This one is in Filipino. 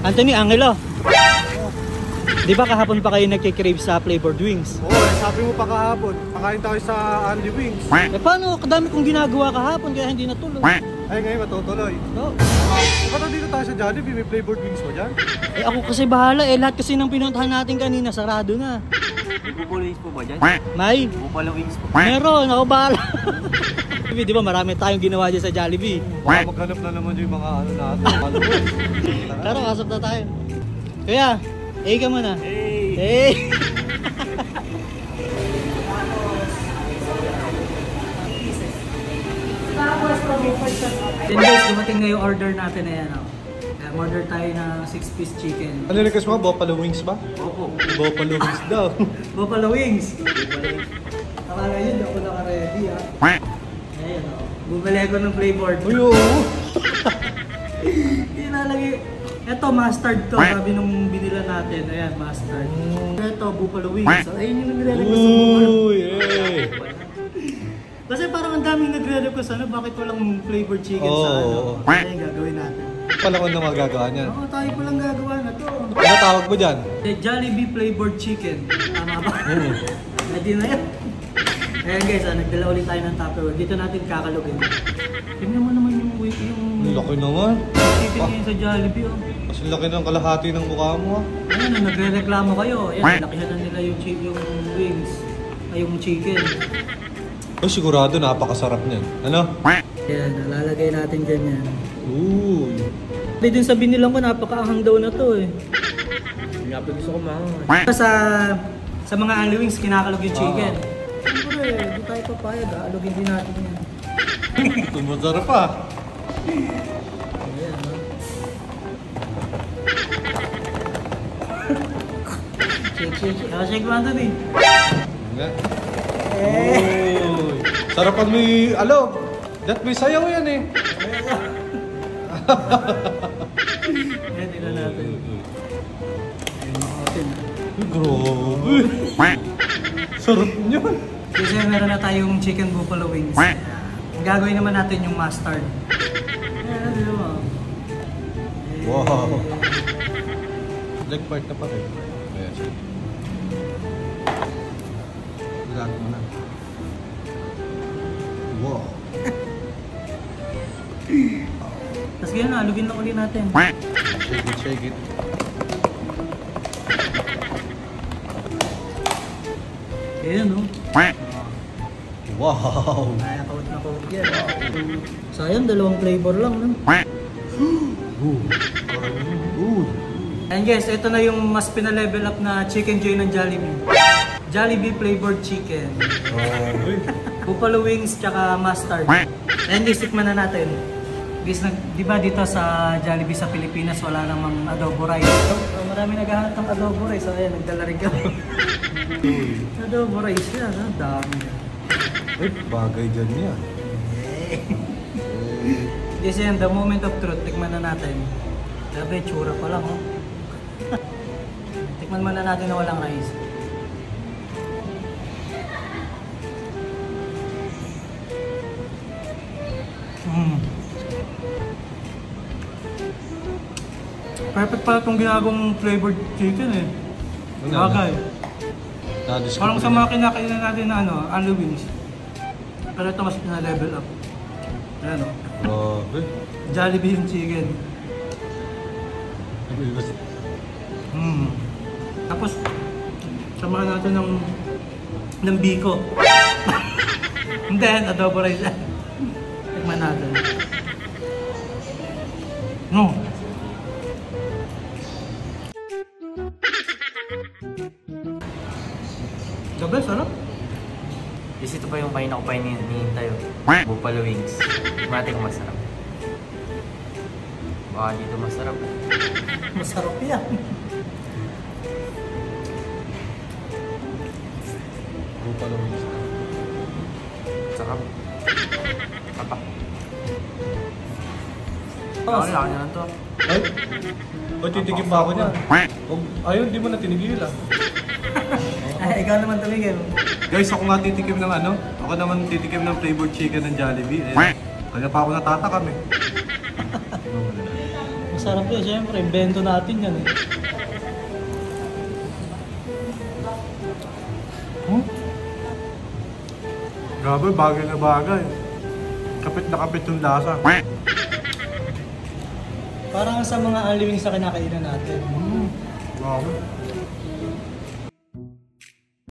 Anthony, Angelo. Di ba kahapon pa kayo nagkikrave sa flavored wings? Oo, sabi mo pa kahapon, pakain tayo sa Andy Wings. Eh paano? Kadami kong ginagawa kahapon kaya hindi natuloy. Ay ngayon matutuloy. No. Ba't dito tayo sa Jollibee? May flavored wings mo dyan? Eh ako kasi bahala eh. Lahat kasi ng pinuntahan natin kanina sarado na. May Buffalo wings po ba dyan? May? Buffalo wings po. Meron, ako bahala. Di ba marami tayong ginawa dyan sa Jollibee? Baka maghanap na naman yung mga ano natin. Tara, kasap na tayo. Kaya, ka muna. Hey! Hey! Then guys, dumating na yung order natin na yan. Order tayo ng 6-piece chicken. Ano request mo? Buffalo wings ba? Opo. Buffalo wings daw. Buffalo wings. Akala yun, ako naka-ready ha. Ayan o. Bumili ako ng flavored. Uy, oo. Ilalagay. Ito, mustard to. Sabi nung binila natin. Ayan, mustard. Ito, buffalo wings. So, ayun yung nagre-request sa buffalo. Uy, eh. Kasi parang ang daming nagre-request ano, bakit walang flavored chicken sa ano. Kaya yung gagawin natin. Pala ko na magagawa niyan. Oo, tayo pa lang gagawa na to. Ano tawag mo dyan? The Jollibee flavored chicken. Tama ba? Ready na yan. Ayan guys, nagdala ulit tayo ng Tupperware. Dito natin kakalugin. Tingnan mo naman yung Ang laki naman. chicken ngayon sa Jollibee. Oh. Mas laki ng kalahati ng mukha mo ah. Ayan, nagre-reklamo kayo. Ayan, lakihan na nila yung wings. Ay, yung chicken. Oh, sigurado napakasarap niyan. Ano? Ayan, nalalagay natin dyan yan. Uy. Hindi din sabihin nilang ko, napakaahang daw na to eh. Nga pa gusto ko mga. Sa mga Anli Wings, kinakalog yung chicken. Siyempre, hindi tayo papayag. Aalogin din natin yan. Tumasarap ah. Ayan, no? Shake. Shake mo ito din. Nga. Uy. Sarapan mo yung alog. Dat may sayaw yan eh. Ayan, tingnan natin. Ayan, natin. Grabe. Sarap niyan. Kasi meron na tayong chicken buffalo wings. Ang gagawin naman natin yung mustard. Ayan, ano mo? Wow. Leg part na pa rin. Ayan siya. Lahat mo na. Wow. Tapos ganyan, alugin lang ulit natin. Shake it. Ayan, no? Wow. Kaya kawat na kawat yan. Sayang, dalawang flavor lang, no? Ooh. And guys, ito na yung mas pinalevel up na chicken joy ng Jollibee. Jollibee flavored chicken. Buffalo wings tsaka mustard. And istikman na natin. Guys, di ba dito sa Jollibee sa Pilipinas wala namang adobo rice? So, marami naghahanap ng adobo rice. So, ayan, nagdala rin kami. Adobo rice yan, ha? Dami yan. Ay, bagay dyan yan. Guys, yan, the moment of truth. Tikman na natin. Grabe, tsura pa lang, oh. Tikman muna natin na walang rice. Perfect pala itong ginagawang flavored chicken eh. Bagay. Parang sa mga kinakainan natin na ano, Anli Wings. Pero ito mas na-level up. Ayan o. Grabe. Jollibee yung chicken. Tapos, samahan natin ng biko. And then, adobo rice. Tikman natin. No. Gabi, sarap. Is ito pa yung kain ako pa hinihintay. Buffalo wings. Matik masarap. Baka dito masarap. Masarap yan. Buffalo wings. Sarap. Apa? Oh, Laki na lang to. Ay? O, titigim pa ako niya. Ayun, di mo na tinigil ah. Ay, ikaw naman tumigil. Guys, ako nga titikim ng ano? Ako naman titikim ng flavored chicken ng Jollibee. Eh, kaya pa ako natatakam eh. Masarap yun, syempre. Invento natin yan eh. Grabe, bagay na bagay. Kapit na kapit yung lasa. Parang sa mga aliwing sa kinakainan natin. Grabe.